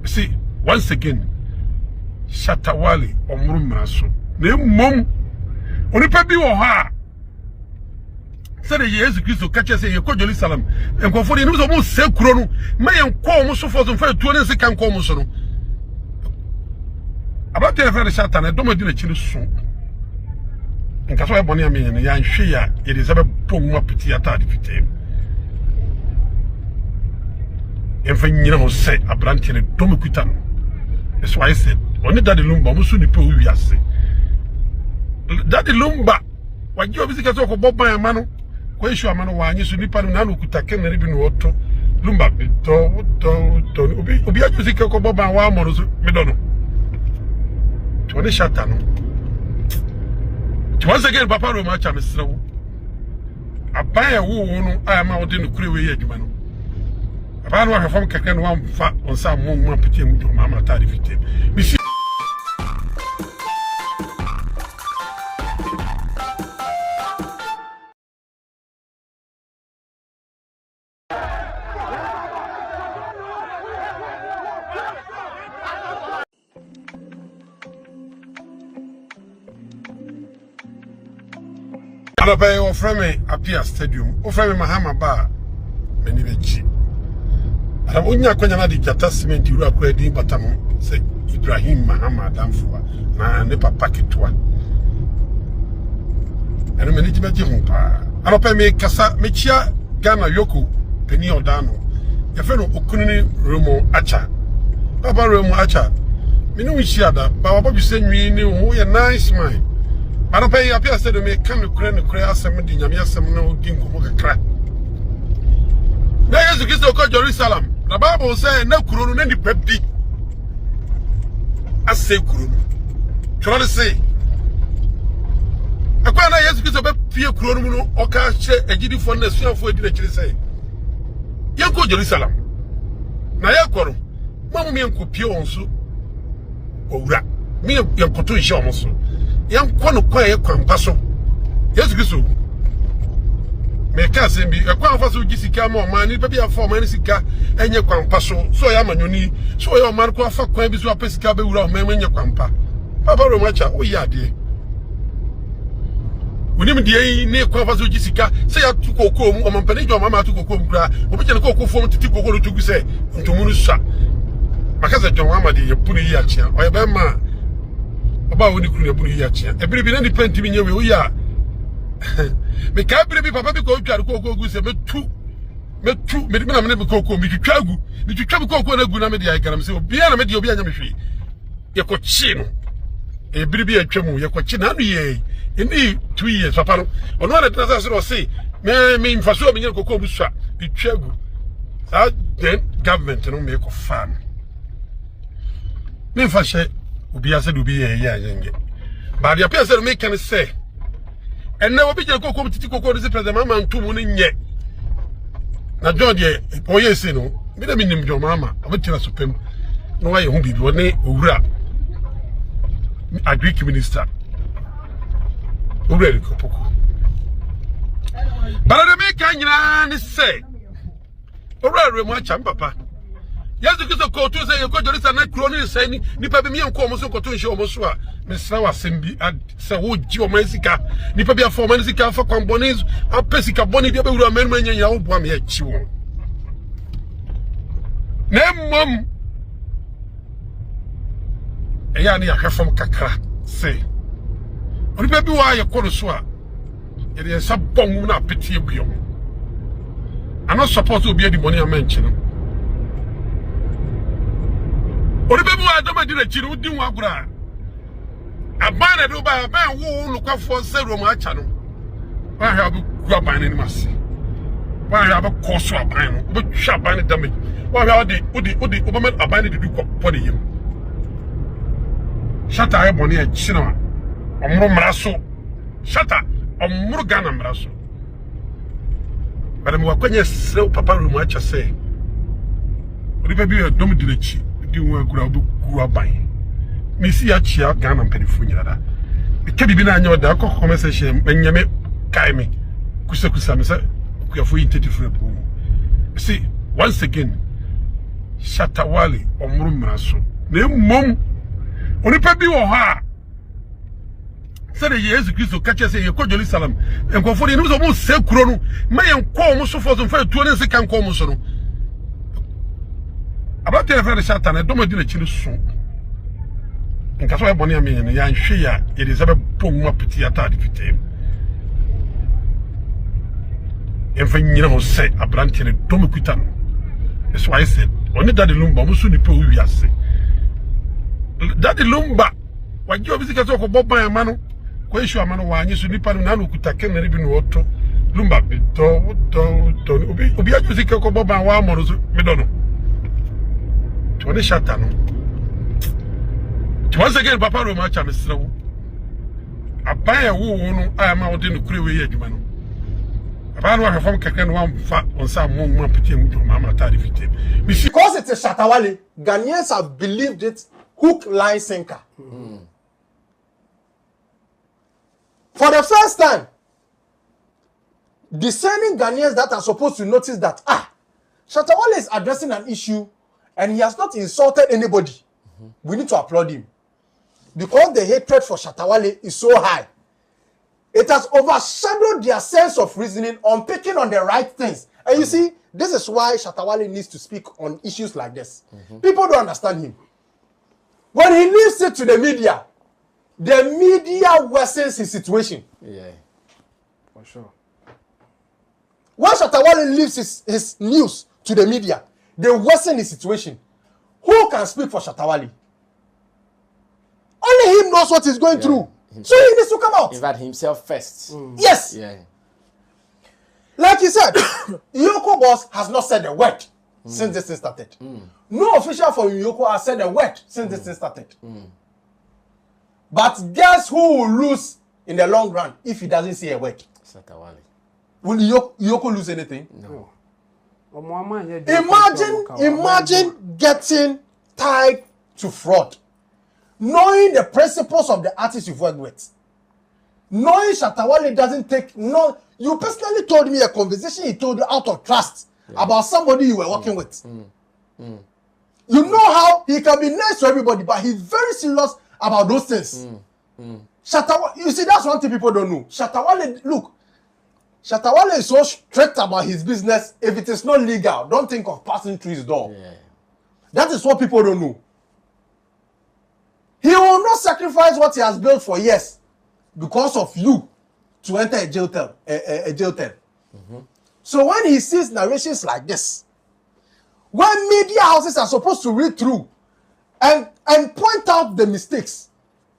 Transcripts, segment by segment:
see once again Shatta Wale omru mraso na mom onipa bi wo ha say Jesus Christ catch say ye ko Jerusalem enkofo de no mo se kuro no ma ye nko mo so fo so fa tuo ne se kan ko mo so no about the friend Shatta na do mo di na chiri so nka so e bone am ye ne ya nhwe ya ye de sabe pom apiti ata de fitem enfa nyina ho se abrante ne do mo kuta no. That's why I said only Daddy Lumba mo so ni pe wi ase Daddy Lumba waji obi sika so ko boban amano ko issue amano wa anyi so nipa no na no kuta kenere bi no oto Lumba to obi aju sika ko boban wa amoro so me do no to ne Shatta no. Once again papa ro ma cha me srewo Appiah wo no ayama wo de no kure we ye adwuma no papa no ahwefom keke no amfa onsa mo apete mu to Mahama tade fitem mi si Appiah o from Appiah Stadium o from Mahama ba meni bechi ara onya kwanya na di jata cement ru akura din batamo se Ibrahim Mahama damfua na ne papa ketwa eno meni ti beji ho pa Appiah me kasa me chia Ghana yoko peni odano ya fe no okununi Remo acha papa Remo acha me no chia da papa bi se nwi ni ho ye nice man Appiah Appiah Stadium me kan no kura asem di nyame asem na odi nkomo kakra na Jesus Christ ko Jerusalem the Bible say na kuro no na ni pabi ase kuro no try to say akwa na Jesus Christ be pie kuro no no o ka hye agidifo na suafo edi na kire say ye ko Jerusalem na ye koro mamu me enko pie onso owura me enkoto hye omoso yanko no kwa ye kwampa so Jesus Christ me ka se bi akwa afa so gisika ma o man ni pa bi afa o man sika enye kwampa so ya manyoni so ya o man ko afa kwan bi so apesika be wura o man enye kwampa papa ro macha o ya de unim de ni kwa afa so gisika se ya tu kokko mu o man pani jo mama tu kokko mu kra o bi chene kokko fo mu titi kokko ro tugu se ntomu no sha makaza jo mama de ye punu yi achia o ye be ma oba woni kru ne punu yi achia ebiri bi na ni penti bi nyewe o ya me ka bire bi papa bi ko tware kokko gu se metu me na me kokko mi twitwagu mi twitwa kokko na gu na me de ai garam se obi na me de obi anya me hwe ye ko chi no e bire bi atwam ye ko chi na no ye ni 2 years papa no ono na tena se ro se me mfaso me nyɛ kokko bu swa twitwagu sa then government no me ko fan me fa hye obi ase do bi ye ye ba de Appiah se me kan se and now we just go come to Coco the president Mama and 2 morning yet. Now, John, oh, yes, no, we don't mean your mama. I will tell us to him. No, I won't be one day, Ura, a Greek minister. Already, Coco. But I make a say, Ura, much, Papa. Yes, because of court to say you got to listen, not crony saying, Nipa be me and come so to show Mosua, Miss Rawa Simbi, and Sawo Gio Mesica, Nipa be a for Mesica for Combonis, a Pesica Bonnie, the men when you are one yet. Name mum. A yani a half from Kakra, say. Remember why you call a swa. It is some bomb not pity of you. I'm not supposed to be the money I mentioned. Remember why I don't do the chill with you, Abra. A banner do by a man who look up for several channel. I have a grab in Massy. Why have a course of iron, but sharp banner damage. Why are the Obama abandoned to do for him? Shatta, money and cinema. Omraso. Shatta, Morgana Mraso. But I'm going to say, Papa, much I say. Remember, a domidilici. Do go by. Missy Achia Ghana and Penifunia. The Kabi na your dark conversation when you make Kaimi. Kusakusa, we are free to different. See, once again, Shatta Wale omru mraso na mom onipa bi wo ha say Jesus Christ catch say ye ko Jerusalem enkofo de no so mo sekuro no ma ye nko mo so fo so fa tuo ne se kan ko mo so no about the friend Shatta na do mo di na chiri so nka so e boni am ye ne ya hwe ya ye de sabe pom apeti ata de fitem emfa nyina ho say abrante ne do mo kuta no. That's why I said only Daddy Lumba mo so ni pe o wi ase Daddy Lumba wa je obi sika so ko boban ama no ko issue ama no wa anyi so nipa no na no kuta kenere bi no oto Lumba bi to obi aju sika ko boban wa mo no so me do no to ne Shatta no once again papa ro ma cha me srewo Appiah wo no ama wo de no kure we ye adwuma no because it's a Shatta Wale, Ghanaians have believed it hook, line, sinker. For the first time, discerning Ghanaians that are supposed to notice that Shatta Wale is addressing an issue and he has not insulted anybody. We need to applaud him. Because the hatred for Shatta Wale is so high. It has overshadowed their sense of reasoning on picking on the right things. And you see, this is why Shatta Wale needs to speak on issues like this. People don't understand him. When he leaves it to the media worsens his situation. Yeah, for sure. When Shatta Wale leaves his news to the media, they worsen his situation. Who can speak for Shatta Wale? Only him knows what he's going through. So he needs to come out. In fact, himself first. Yes. Yeah. Like he said, EOCO Boss has not said a word since this thing started. No official from EOCO has said a word since this thing started. But guess who will lose in the long run if he doesn't say a word? Shatta Wale. Will EOCO lose anything? No. Imagine getting tied to fraud. Knowing the principles of the artist you've worked with. Knowing Shatta Wale doesn't take no. You personally told me a conversation he told you out of trust about somebody you were working with. You know how he can be nice to everybody, but he's very serious about those things. Shatta Wale, you see, that's one thing people don't know. Shatta Wale, look, Shatta Wale is so strict about his business. If it is not legal, don't think of passing through his door. Yeah. That is what people don't know. He will not sacrifice what he has built for years because of you to enter a jail term. So when he sees narrations like this, when media houses are supposed to read through and point out the mistakes,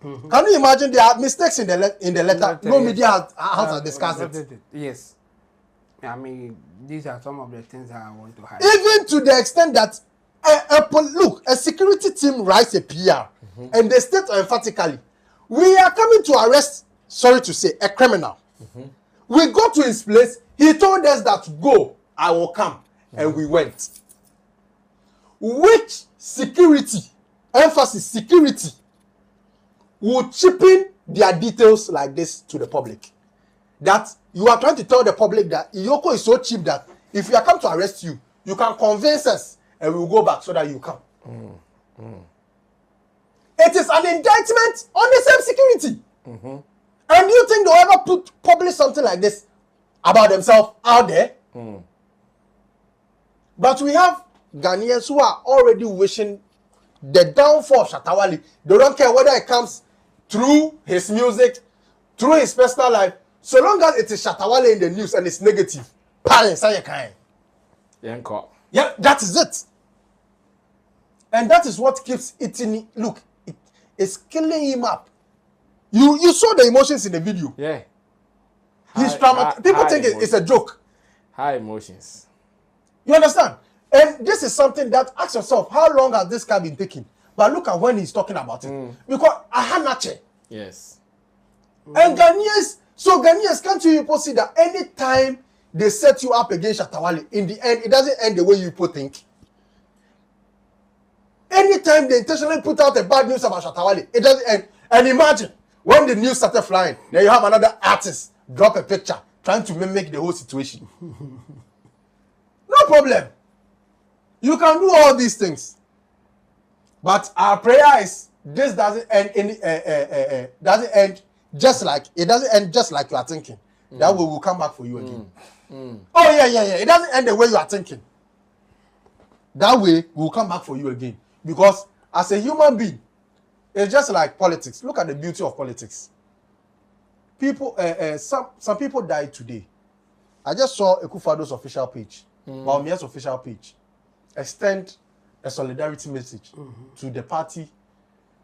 can you imagine there are mistakes in the letter? No media house has discussed it. Yes. I mean, these are some of the things I want to highlight. Even to the extent that a security team writes a PR and they state emphatically, we are coming to arrest, sorry to say, a criminal. We go to his place, he told us that go, I will come, and we went. Which security, emphasis security, would chip in their details like this to the public? That you are trying to tell the public that EOCO is so cheap that if we are come to arrest you, you can convince us and we will go back so that you come. It is an indictment on the same security. And do you think they'll ever publish something like this about themselves out there? But we have Ghanaians who are already wishing the downfall of Shatta Wale. They don't care whether it comes through his music, through his personal life, so long as it is Shatta Wale in the news and it's negative. Yeah, that is it. And that is what keeps eating. Look, it's killing him up. You saw the emotions in the video. Yeah. He's traumatized. People think it's a joke. High emotions. You understand? And this is something that, ask yourself, how long has this guy been taking? But look at when he's talking about it. Because I had nature. Yes. And Ghanaians, can't you people see that anytime they set you up against Shatta Wale, in the end, it doesn't end the way you people think. Anytime they intentionally put out a bad news about Shatta Wale, it doesn't end. And imagine, when the news started flying, then you have another artist drop a picture trying to mimic the whole situation. No problem. You can do all these things. But our prayer is this doesn't end just like you are thinking. That way we'll come back for you again. Oh yeah. It doesn't end the way you are thinking. That way we'll come back for you again. Because as a human being, it's just like politics. Look at the beauty of politics. People, some people died today. I just saw Ekufado's official page, Baumia's official page, extend a solidarity message to the party,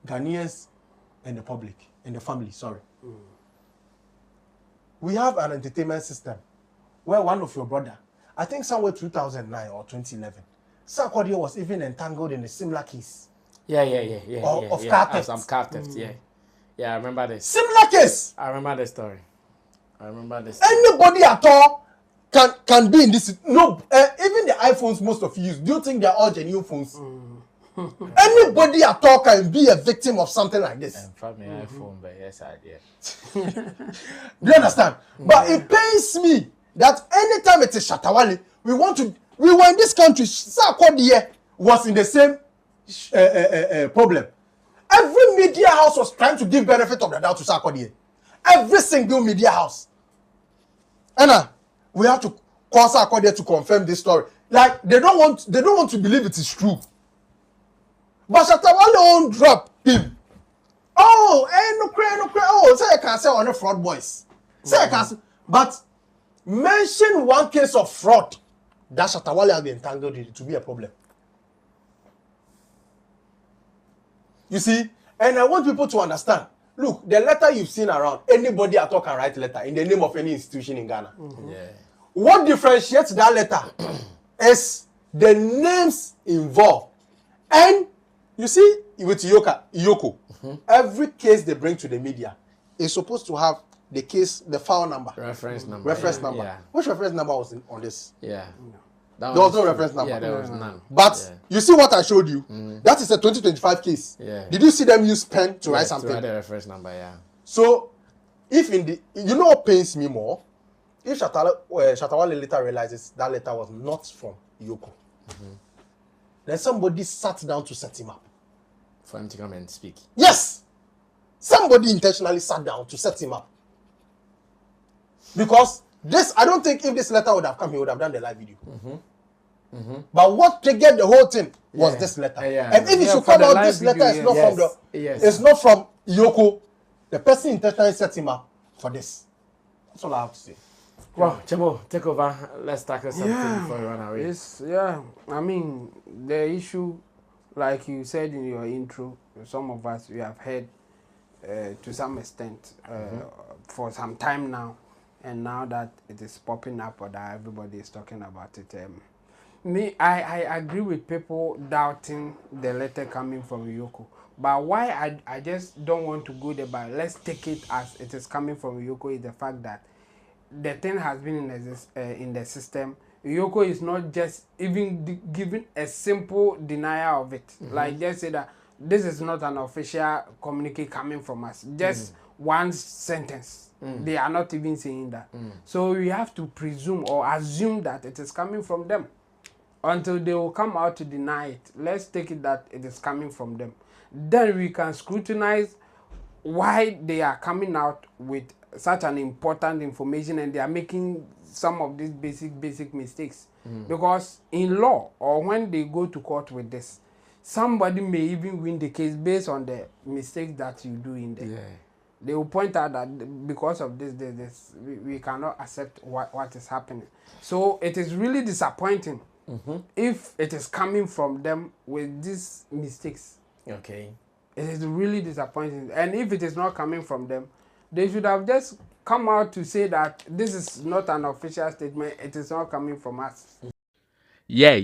Ghanaians, and the public, and the family, sorry. We have an entertainment system where one of your brother, I think somewhere 2009 or 2011, Sarkodie was even entangled in a similar case. Of car theft. Some car theft, Yeah, I remember this. Similar case. I remember the story. Anybody at all can be in this. No, even the iPhones most of you use. Do you think they're all genuine phones? Anybody at all can be a victim of something like this. iPhone, but yes, I did. Do you understand? But it pains me that anytime it is Shatta Wale, we were in this country. Sarkodie was in the same problem. Every media house was trying to give benefit of the doubt to Sarkodie. Every single media house. And we have to call Sarkodie to confirm this story. Like they don't want to believe it is true. But Shatta Wale won't drop him. Oh, no cry. Oh, say I can say on the fraud boys. Say I can say, but mention one case of fraud that Shatta Wale has been entangled in to be a problem. You see, and I want people to understand. Look, the letter you've seen around, anybody at all can write letter in the name of any institution in Ghana. What differentiates that letter is the names involved. And you see, with EOCO, every case they bring to the media is supposed to have the file number. Reference number. Yeah. Which reference number was on this? Yeah. There was no reference number. Yeah, there was none. But you see what I showed you? That is a 2025 case. Yeah. Did you see them use pen to write something? To write the reference number, yeah. So, if you know what pains me more? If Shatta Wale later realizes that letter was not from EOCO, then somebody sat down to set him up. For him to come and speak. Yes! Somebody intentionally sat down to set him up. Because I don't think if this letter would have come, he would have done the live video. But what triggered the whole thing was this letter. And if you should come out, this letter is not from it's not from EOCO. The person intentionally set him up for this. That's all I have to say. Well, Chemo, take over. Let's tackle something before we run away. I mean, the issue, like you said in your intro, some of us, we have heard to some extent for some time now. And now that it is popping up or that everybody is talking about it, I agree with people doubting the letter coming from EOCO. But why I just don't want to go there, but let's take it as it is coming from EOCO is the fact that the thing has been in the system. EOCO is not just even giving a simple denial of it. Like just say that this is not an official communique coming from us. Just one sentence. They are not even saying that. So we have to presume or assume that it is coming from them until they will come out to deny it. Let's take it that it is coming from them. Then we can scrutinize why they are coming out with such an important information and they are making some of these basic mistakes. Because in law or when they go to court with this, somebody may even win the case based on the mistakes that you do in there. They will point out that because of this, we cannot accept what is happening. So it is really disappointing if it is coming from them with these mistakes. Okay. It is really disappointing. And if it is not coming from them, they should have just come out to say that this is not an official statement. It is not coming from us. Yeah.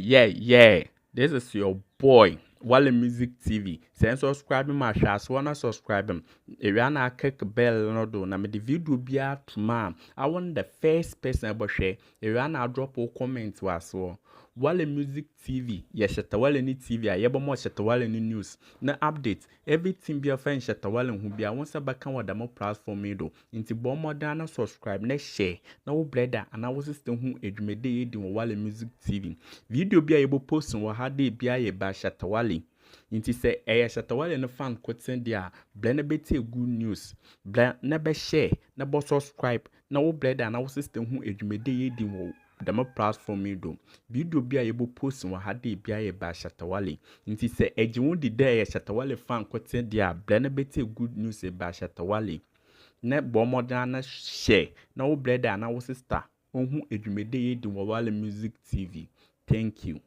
This is your boy, Wale Music TV. Send subscribe my show. Wanna subscribe him. If you wanna click bell no do. Na me the video be out tomorrow. I want the first person ever share. If you wanna drop a comment was so. Wale Music TV, ye Shatta Wale ni TV, a yebo mo Shatta Wale ni news. Na update, everything be a fan Shatta Wale who be a once a back on the more platform do. Inti bo more than subscribe, ne share, na wo brother, and I was system who edumede di Wale Music TV. Video be able post and wahade be a ba Shatta Wale. Inti say Shatta Wale no fan quoting dia blend beti good news blend never share never subscribe na wo brother na wo system hu edwumede di wo dama platform do video bi a yebo post wa hade bi a ba Shatta Wale inti say ejiwon di there Shatta Wale fan quoting dia blend beti good news ba Shatta Wale na bo modern na share na wo brother na wo sister hu edwumede di wo Wale Music TV. Thank you.